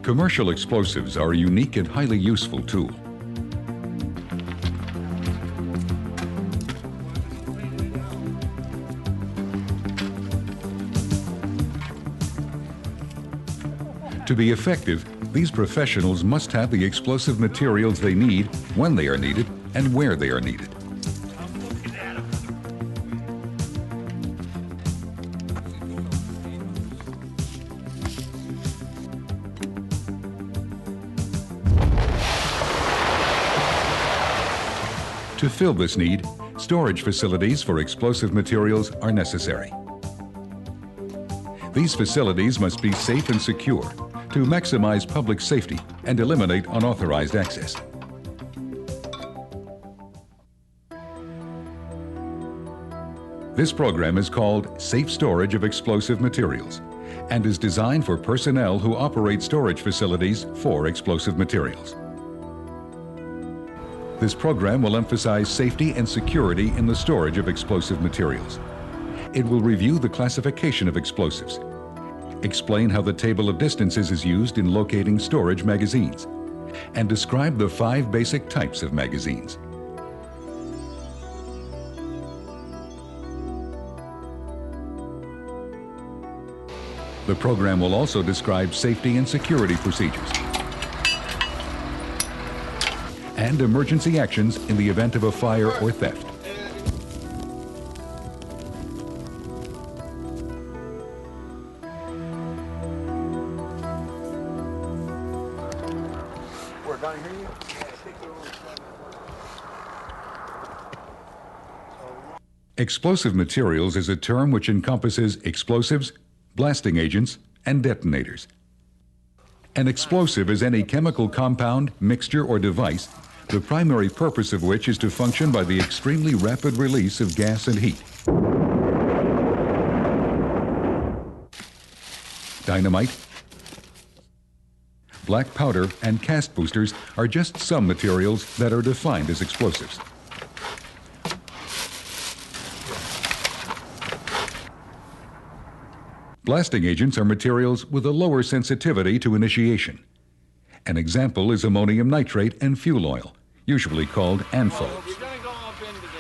Commercial explosives are a unique and highly useful tool. To be effective, these professionals must have the explosive materials they need, when they are needed, and where they are needed. To fill this need, storage facilities for explosive materials are necessary. These facilities must be safe and secure to maximize public safety and eliminate unauthorized access. This program is called Safe Storage of Explosive Materials and is designed for personnel who operate storage facilities for explosive materials. This program will emphasize safety and security in the storage of explosive materials. It will review the classification of explosives, explain how the table of distances is used in locating storage magazines, and describe the 5 basic types of magazines. The program will also describe safety and security procedures and emergency actions in the event of a fire or theft. Explosive materials is a term which encompasses explosives, blasting agents, and detonators. An explosive is any chemical compound, mixture, or device, the primary purpose of which is to function by the extremely rapid release of gas and heat. Dynamite, black powder, and cast boosters are just some materials that are defined as explosives. Blasting agents are materials with a lower sensitivity to initiation. An example is ammonium nitrate and fuel oil, usually called ANFO.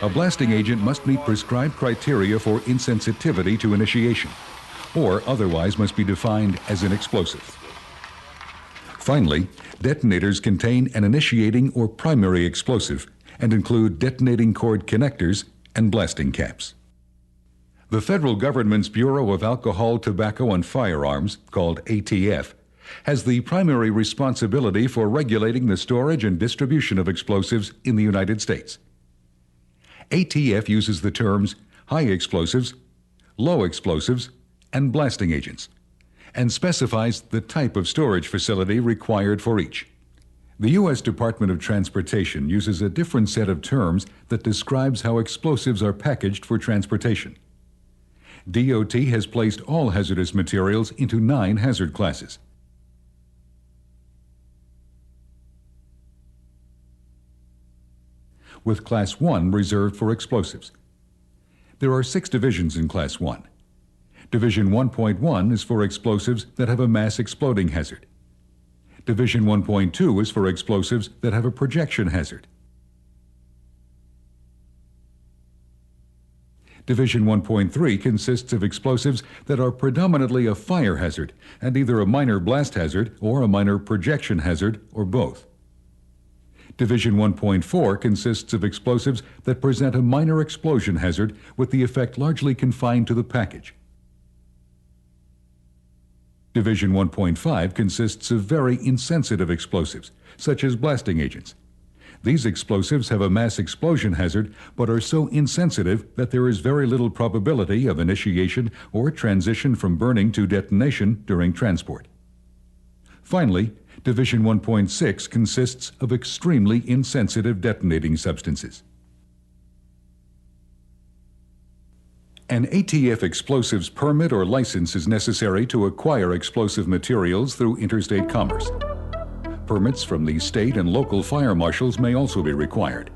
A blasting agent must meet prescribed criteria for insensitivity to initiation, or otherwise must be defined as an explosive. Finally, detonators contain an initiating or primary explosive and include detonating cord connectors and blasting caps. The federal government's Bureau of Alcohol, Tobacco, and Firearms, called ATF, has the primary responsibility for regulating the storage and distribution of explosives in the United States. ATF uses the terms high explosives, low explosives, and blasting agents, and specifies the type of storage facility required for each. The U.S. Department of Transportation uses a different set of terms that describes how explosives are packaged for transportation. DOT has placed all hazardous materials into 9 hazard classes. With Class 1 reserved for explosives. There are 6 divisions in Class 1. Division 1.1 is for explosives that have a mass exploding hazard. Division 1.2 is for explosives that have a projection hazard. Division 1.3 consists of explosives that are predominantly a fire hazard and either a minor blast hazard or a minor projection hazard or both. Division 1.4 consists of explosives that present a minor explosion hazard with the effect largely confined to the package. Division 1.5 consists of very insensitive explosives, such as blasting agents. These explosives have a mass explosion hazard, but are so insensitive that there is very little probability of initiation or transition from burning to detonation during transport. Finally, Division 1.6 consists of extremely insensitive detonating substances. An ATF explosives permit or license is necessary to acquire explosive materials through interstate commerce. Permits from the state and local fire marshals may also be required.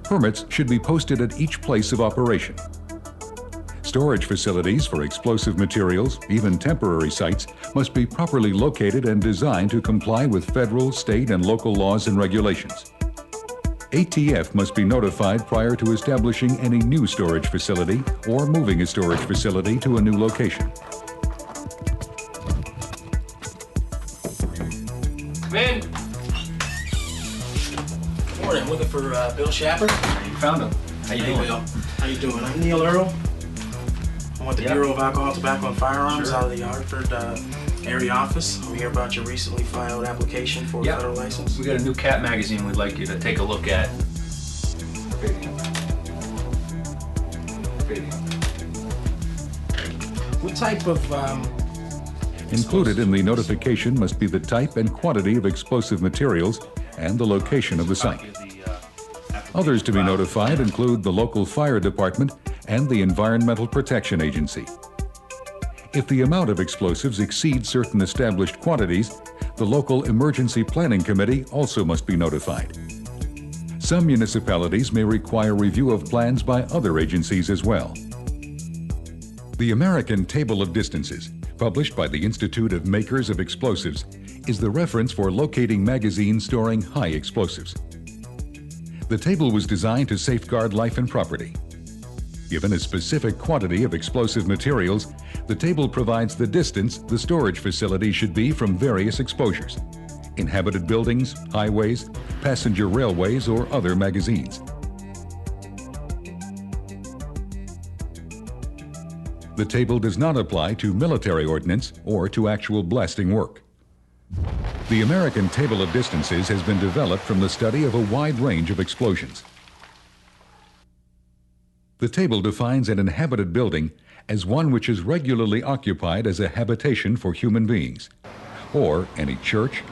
Permits should be posted at each place of operation. Storage facilities for explosive materials, even temporary sites, must be properly located and designed to comply with federal, state, and local laws and regulations. ATF must be notified prior to establishing any new storage facility or moving a storage facility to a new location. Come in. Morning, looking for Bill Shapper. You found him. How you Hey, doing? Bill. How you doing? I'm Neil Earl. I'm with the Yeah. Bureau of Alcohol, Tobacco, and Firearms Sure. out of the Hartford area office. I'm here about your recently filed application for a Yeah. federal license. We got a new cat magazine we'd like you to take a look at. What type of Included in the notification must be the type and quantity of explosive materials and the location of the site. Others to be notified include the local fire department and the Environmental Protection Agency. If the amount of explosives exceeds certain established quantities, the local Emergency Planning Committee also must be notified. Some municipalities may require review of plans by other agencies as well. The American Table of Distances, published by the Institute of Makers of Explosives, is the reference for locating magazines storing high explosives. The table was designed to safeguard life and property. Given a specific quantity of explosive materials, the table provides the distance the storage facility should be from various exposures: inhabited buildings, highways, passenger railways, or other magazines. The table does not apply to military ordnance or to actual blasting work. The American Table of Distances has been developed from the study of a wide range of explosions. The table defines an inhabited building as one which is regularly occupied as a habitation for human beings, or any church,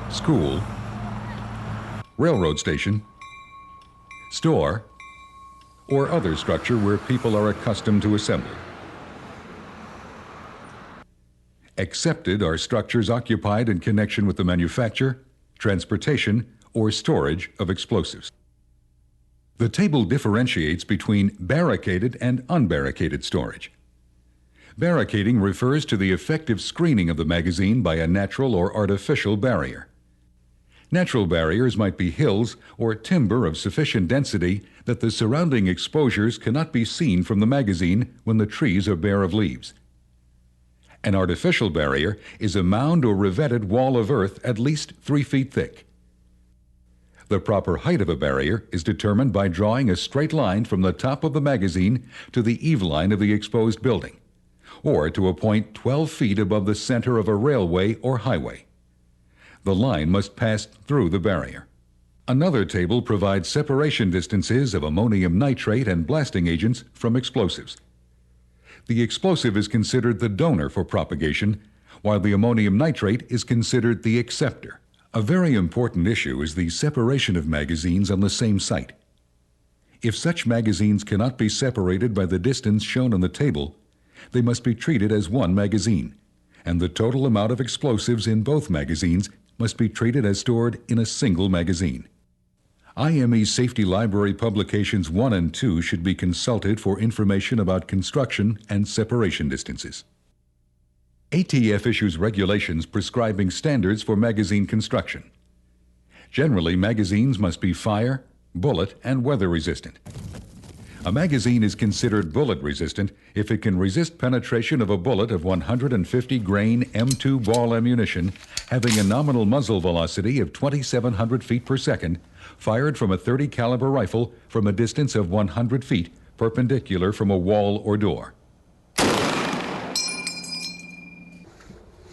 school, railroad station, store, or other structure where people are accustomed to assemble. Excepted are structures occupied in connection with the manufacture, transportation, or storage of explosives. The table differentiates between barricaded and unbarricaded storage. Barricading refers to the effective screening of the magazine by a natural or artificial barrier. Natural barriers might be hills or timber of sufficient density that the surrounding exposures cannot be seen from the magazine when the trees are bare of leaves. An artificial barrier is a mound or revetted wall of earth at least 3 feet thick. The proper height of a barrier is determined by drawing a straight line from the top of the magazine to the eave line of the exposed building, or to a point 12 feet above the center of a railway or highway. The line must pass through the barrier. Another table provides separation distances of ammonium nitrate and blasting agents from explosives. The explosive is considered the donor for propagation, while the ammonium nitrate is considered the acceptor. A very important issue is the separation of magazines on the same site. If such magazines cannot be separated by the distance shown on the table, they must be treated as one magazine, and the total amount of explosives in both magazines must be treated as stored in a single magazine. IME Safety Library Publications 1 and 2 should be consulted for information about construction and separation distances. ATF issues regulations prescribing standards for magazine construction. Generally, magazines must be fire, bullet, and weather resistant. A magazine is considered bullet resistant if it can resist penetration of a bullet of 150 grain M2 ball ammunition having a nominal muzzle velocity of 2,700 feet per second, fired from a .30 caliber rifle from a distance of 100 feet perpendicular from a wall or door.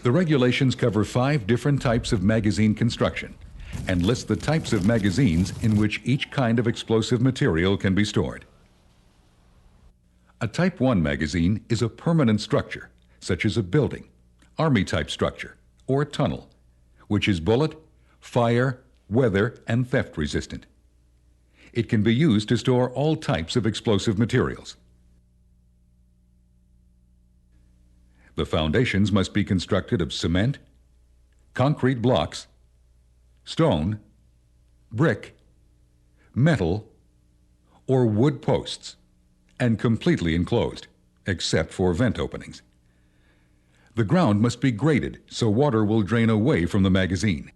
The regulations cover 5 different types of magazine construction and list the types of magazines in which each kind of explosive material can be stored. A Type 1 magazine is a permanent structure, such as a building, Army-type structure, or tunnel, which is bullet, fire, weather, and theft resistant. It can be used to store all types of explosive materials. The foundations must be constructed of cement, concrete blocks, stone, brick, metal, or wood posts. and completely enclosed, except for vent openings. The ground must be graded so water will drain away from the magazine.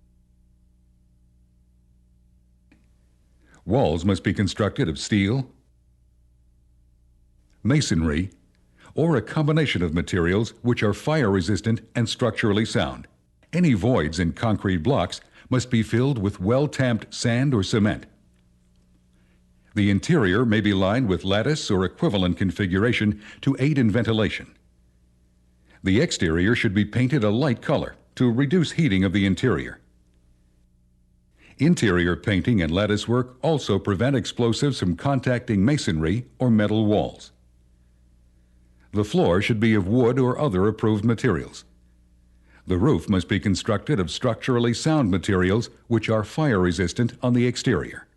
Walls must be constructed of steel, masonry, or a combination of materials which are fire-resistant and structurally sound. Any voids in concrete blocks must be filled with well-tamped sand or cement. The interior may be lined with lattice or equivalent configuration to aid in ventilation. The exterior should be painted a light color to reduce heating of the interior. Interior painting and lattice work also prevent explosives from contacting masonry or metal walls. The floor should be of wood or other approved materials. The roof must be constructed of structurally sound materials which are fire-resistant on the exterior.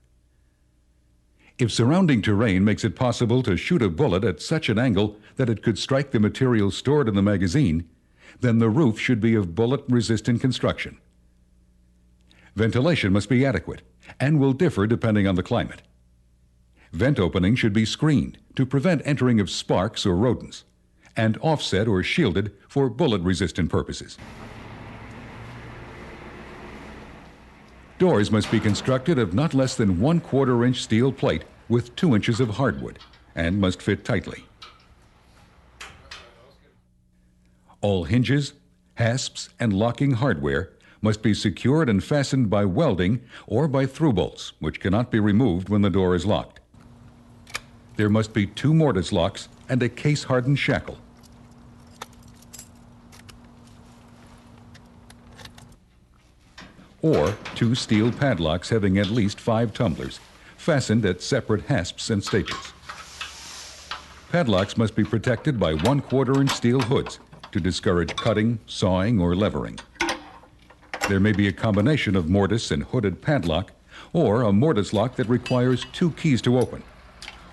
If surrounding terrain makes it possible to shoot a bullet at such an angle that it could strike the material stored in the magazine, then the roof should be of bullet-resistant construction. Ventilation must be adequate and will differ depending on the climate. Vent openings should be screened to prevent entering of sparks or rodents, and offset or shielded for bullet-resistant purposes. Doors must be constructed of not less than 1/4 inch steel plate with 2 inches of hardwood and must fit tightly. All hinges, hasps, and locking hardware must be secured and fastened by welding or by through bolts, which cannot be removed when the door is locked. There must be 2 mortise locks and a case-hardened shackle. Or 2 steel padlocks having at least 5 tumblers, fastened at separate hasps and staples. Padlocks must be protected by 1/4 inch steel hoods to discourage cutting, sawing, or levering. There may be a combination of mortise and hooded padlock, or a mortise lock that requires 2 keys to open,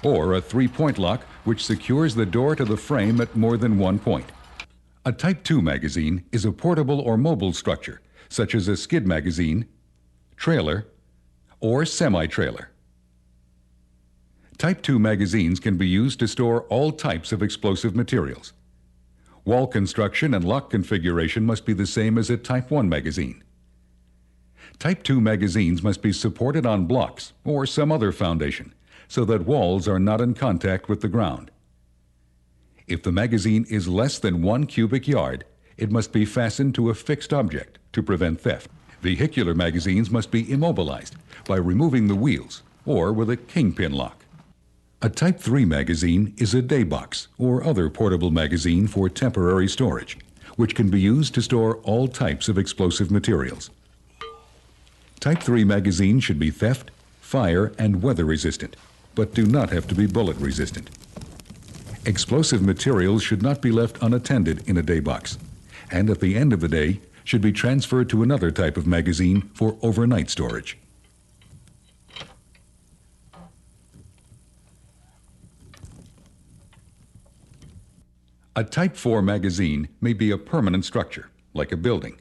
or a 3-point lock which secures the door to the frame at more than 1 point. A Type 2 magazine is a portable or mobile structure, such as a skid magazine, trailer, or semi-trailer. Type 2 magazines can be used to store all types of explosive materials. Wall construction and lock configuration must be the same as a Type 1 magazine. Type 2 magazines must be supported on blocks or some other foundation so that walls are not in contact with the ground. If the magazine is less than 1 cubic yard, it must be fastened to a fixed object to prevent theft. Vehicular magazines must be immobilized by removing the wheels or with a kingpin lock. A Type 3 magazine is a day box or other portable magazine for temporary storage, which can be used to store all types of explosive materials. Type 3 magazines should be theft, fire, and weather resistant, but do not have to be bullet resistant. Explosive materials should not be left unattended in a day box, and at the end of the day should be transferred to another type of magazine for overnight storage. A Type 4 magazine may be a permanent structure, like a building,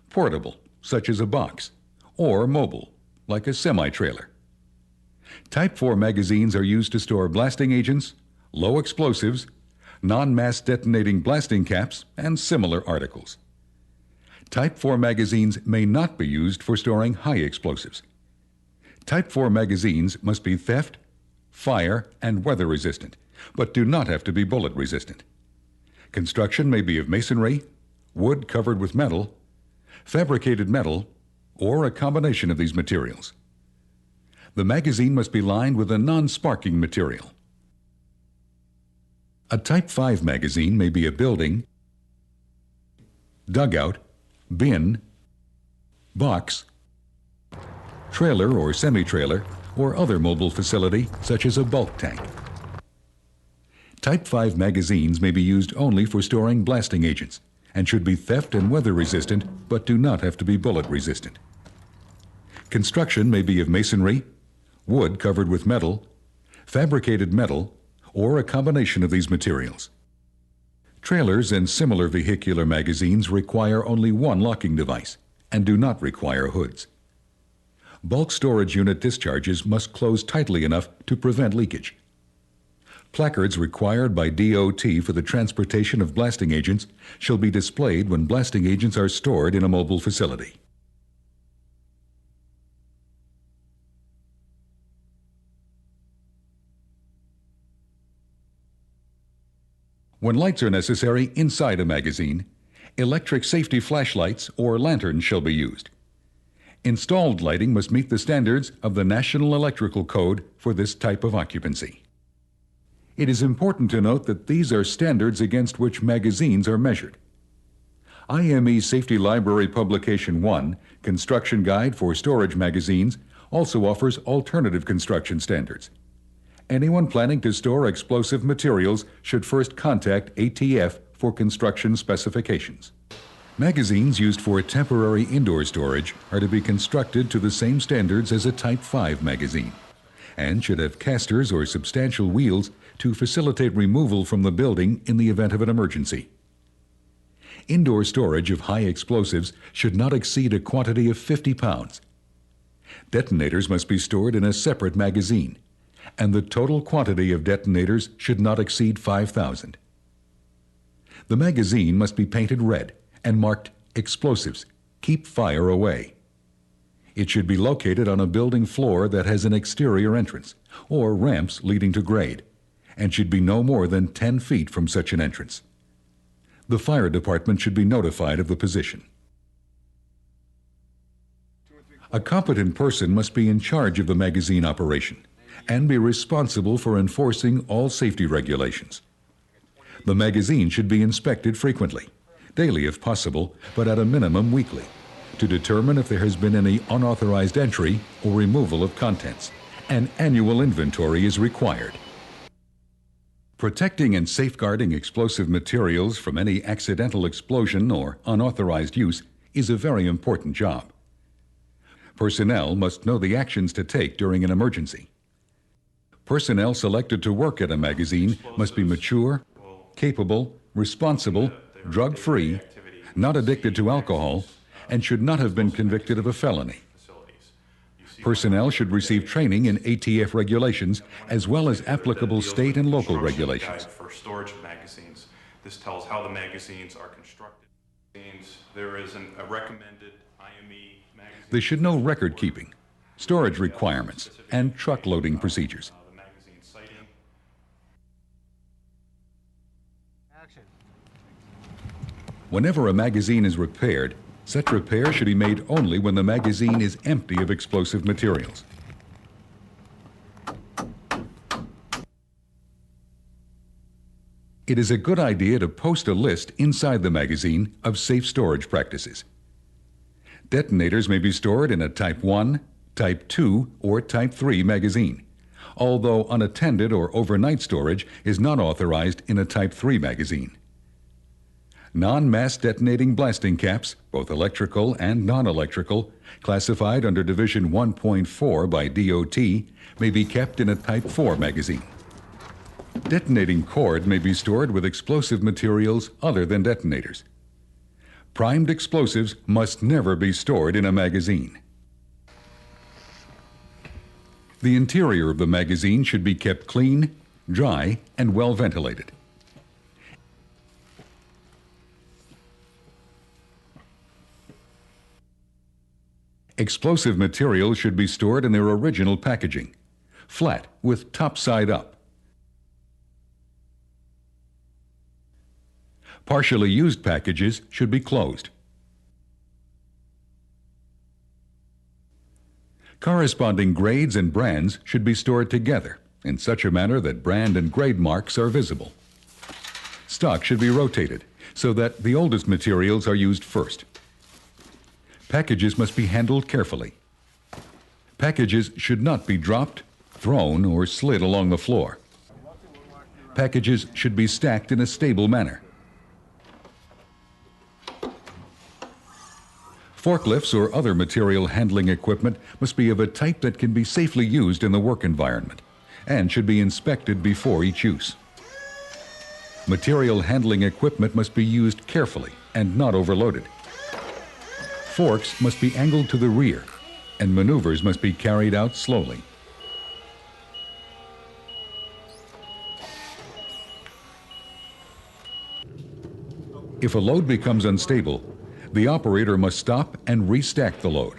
portable, such as a box, or mobile, like a semi-trailer. Type 4 magazines are used to store blasting agents, low explosives, non-mass detonating blasting caps, and similar articles. Type 4 magazines may not be used for storing high explosives. Type 4 magazines must be theft, fire, and weather resistant, but do not have to be bullet resistant. Construction may be of masonry, wood covered with metal, fabricated metal, or a combination of these materials. The magazine must be lined with a non-sparking material. A Type 5 magazine may be a building, dugout, bin, box, trailer or semi-trailer, or other mobile facility such as a bulk tank. Type 5 magazines may be used only for storing blasting agents and should be theft and weather resistant, but do not have to be bullet resistant. Construction may be of masonry, wood covered with metal, fabricated metal, or a combination of these materials. Trailers and similar vehicular magazines require only one locking device and do not require hoods. Bulk storage unit discharges must close tightly enough to prevent leakage. Placards required by DOT for the transportation of blasting agents shall be displayed when blasting agents are stored in a mobile facility. When lights are necessary inside a magazine, electric safety flashlights or lanterns shall be used. Installed lighting must meet the standards of the National Electrical Code for this type of occupancy. It is important to note that these are standards against which magazines are measured. IME Safety Library Publication 1, Construction Guide for Storage Magazines, also offers alternative construction standards. Anyone planning to store explosive materials should first contact ATF for construction specifications. Magazines used for temporary indoor storage are to be constructed to the same standards as a Type 5 magazine, and should have casters or substantial wheels to facilitate removal from the building in the event of an emergency. Indoor storage of high explosives should not exceed a quantity of 50 pounds. Detonators must be stored in a separate magazine, and the total quantity of detonators should not exceed 5,000. The magazine must be painted red and marked "Explosives, Keep Fire Away." It should be located on a building floor that has an exterior entrance or ramps leading to grade, and should be no more than 10 feet from such an entrance. The fire department should be notified of the position. A competent person must be in charge of the magazine operation and be responsible for enforcing all safety regulations. The magazine should be inspected frequently, daily if possible, but at a minimum weekly, to determine if there has been any unauthorized entry or removal of contents. An annual inventory is required. Protecting and safeguarding explosive materials from any accidental explosion or unauthorized use is a very important job. Personnel must know the actions to take during an emergency. Personnel selected to work at a magazine must be mature, capable, responsible, drug-free, not addicted to alcohol, and should not have been convicted of a felony. Personnel should receive training in ATF regulations as well as applicable state and local regulations. For storage of magazines. This tells how the magazines are constructed. There is a recommended IME magazine. They should know record keeping, storage requirements, and truck loading procedures. The magazine sighting. Whenever a magazine is repaired, such repair should be made only when the magazine is empty of explosive materials. It is a good idea to post a list inside the magazine of safe storage practices. Detonators may be stored in a Type 1, Type 2, or Type 3 magazine, although unattended or overnight storage is not authorized in a Type 3 magazine. Non-mass detonating blasting caps, both electrical and non-electrical, classified under Division 1.4 by DOT, may be kept in a Type 4 magazine. Detonating cord may be stored with explosive materials other than detonators. Primed explosives must never be stored in a magazine. The interior of the magazine should be kept clean, dry, and well ventilated. Explosive materials should be stored in their original packaging, flat with top side up. Partially used packages should be closed. Corresponding grades and brands should be stored together in such a manner that brand and grade marks are visible. Stock should be rotated so that the oldest materials are used first. Packages must be handled carefully. Packages should not be dropped, thrown, or slid along the floor. Packages should be stacked in a stable manner. Forklifts or other material handling equipment must be of a type that can be safely used in the work environment and should be inspected before each use. Material handling equipment must be used carefully and not overloaded. Forks must be angled to the rear, and maneuvers must be carried out slowly. If a load becomes unstable, the operator must stop and restack the load.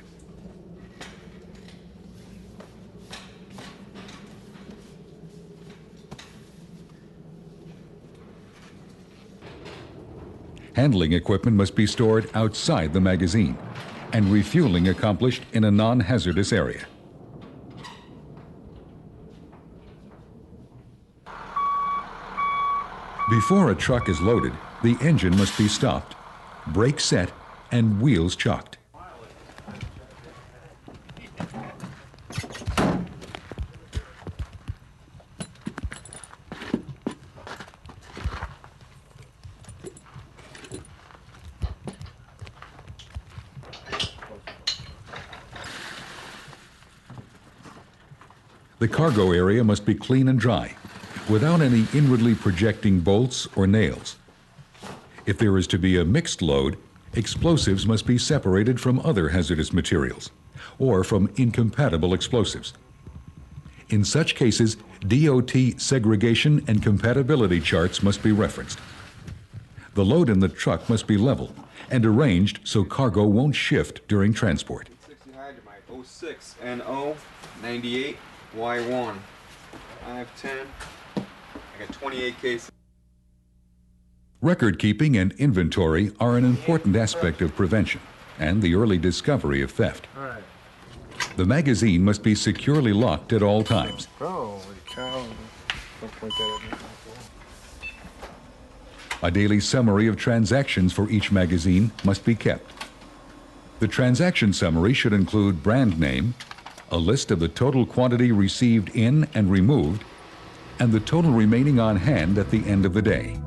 Handling equipment must be stored outside the magazine, and refueling accomplished in a non-hazardous area. Before a truck is loaded, the engine must be stopped, brakes set, and wheels chocked. The cargo area must be clean and dry, without any inwardly projecting bolts or nails. If there is to be a mixed load, explosives must be separated from other hazardous materials or from incompatible explosives. In such cases, DOT segregation and compatibility charts must be referenced. The load in the truck must be level and arranged so cargo won't shift during transport. 60 Hydramite 06 NO 98 Y1. I have 10. I got 28 cases. Record keeping and inventory are an important aspect of prevention and the early discovery of theft. The magazine must be securely locked at all times. Holy cow. Don't point that at me. A daily summary of transactions for each magazine must be kept. The transaction summary should include brand name, a list of the total quantity received in and removed, and the total remaining on hand at the end of the day.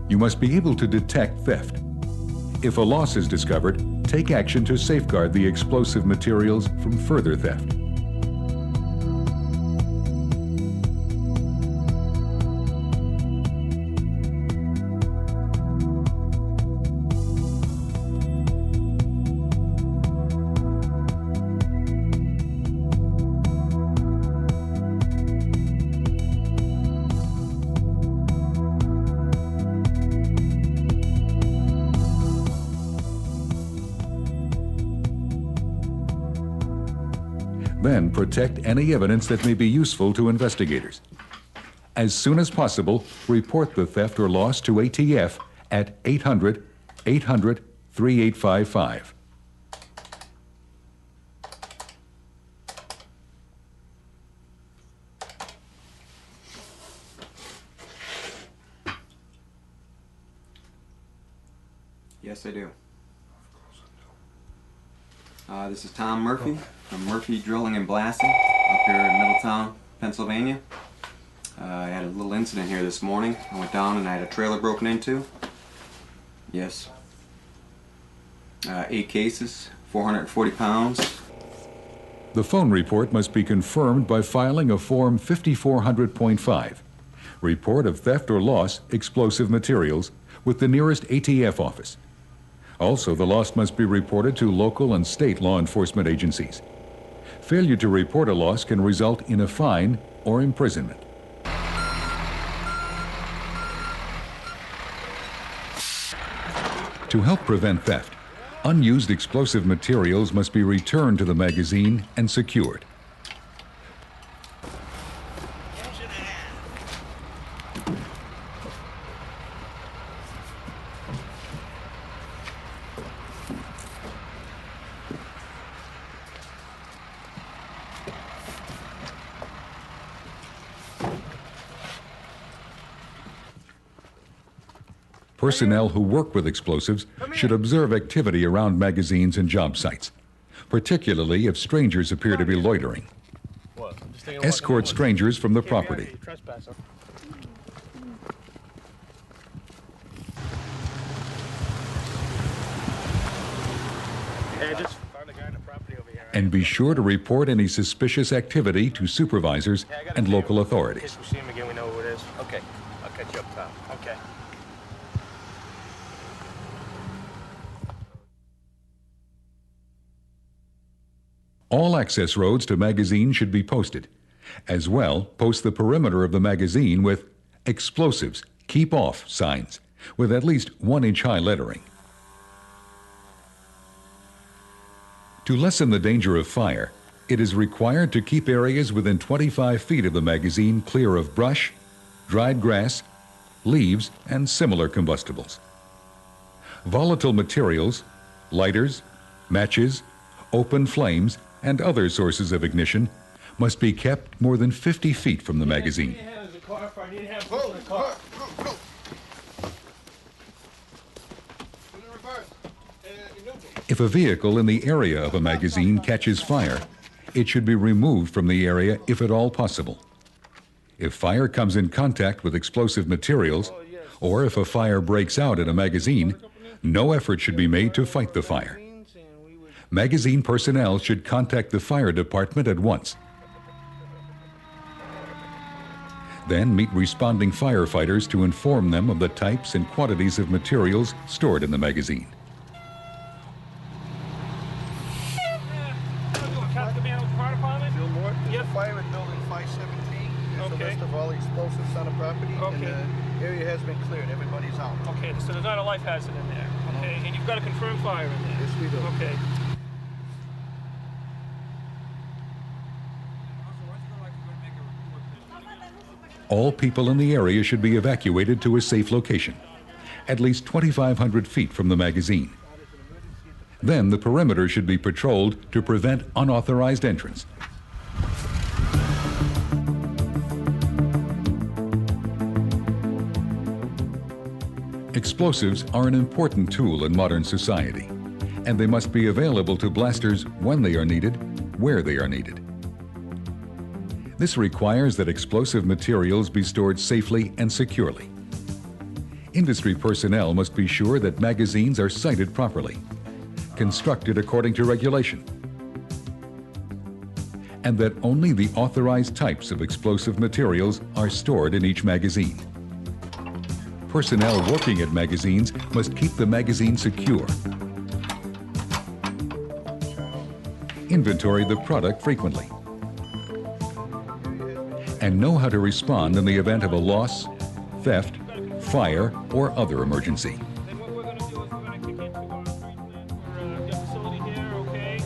You must be able to detect theft. If a loss is discovered, take action to safeguard the explosive materials from further theft. Then protect any evidence that may be useful to investigators. As soon as possible, report the theft or loss to ATF at 800-800-3855. Yes, I do. This is Tom Murphy from Murphy Drilling and Blasting up here in Middletown, Pennsylvania. I had a little incident here this morning. I went down and I had a trailer broken into. Yes. 8 cases, 440 pounds. The phone report must be confirmed by filing a Form 5400.5, Report of Theft or Loss Explosive Materials, with the nearest ATF office. Also, the loss must be reported to local and state law enforcement agencies. Failure to report a loss can result in a fine or imprisonment. To help prevent theft, unused explosive materials must be returned to the magazine and secured. Personnel who work with explosives should observe activity around magazines and job sites, particularly if strangers appear to be loitering. Escort strangers from the property. And be sure to report any suspicious activity to supervisors and local authorities. We see him again, we know who it is. Okay, I'll catch you up top. Okay. All access roads to magazines should be posted. As well, post the perimeter of the magazine with "Explosives, Keep Off" signs with at least 1-inch high lettering. To lessen the danger of fire, it is required to keep areas within 25 feet of the magazine clear of brush, dried grass, leaves, and similar combustibles. Volatile materials, lighters, matches, open flames, and other sources of ignition must be kept more than 50 feet from the magazine. If a vehicle in the area of a magazine catches fire, it should be removed from the area if at all possible. If fire comes in contact with explosive materials, or if a fire breaks out in a magazine, no effort should be made to fight the fire. Magazine personnel should contact the fire department at once. Then meet responding firefighters to inform them of the types and quantities of materials stored in the magazine. Fire at building 517. There's a list of all the explosives on the property, and the area has been cleared. Everybody's out. Okay, so there's not a life hazard in there. Okay, and you've got a confirmed fire in there. Yes, we do. Okay. All people in the area should be evacuated to a safe location, at least 2,500 feet from the magazine. Then the perimeter should be patrolled to prevent unauthorized entrance. Explosives are an important tool in modern society, and they must be available to blasters when they are needed, where they are needed. This requires that explosive materials be stored safely and securely. Industry personnel must be sure that magazines are sited properly, constructed according to regulation, and that only the authorized types of explosive materials are stored in each magazine. Personnel working at magazines must keep the magazine secure. Inventory the product frequently. And know how to respond in the event of a loss, theft, fire, or other emergency. Then what we're going to do is we're going to kick into our treatment for facility here, okay?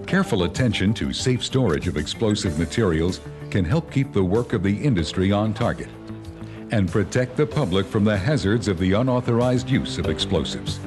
Careful attention to safe storage of explosive materials can help keep the work of the industry on target and protect the public from the hazards of the unauthorized use of explosives.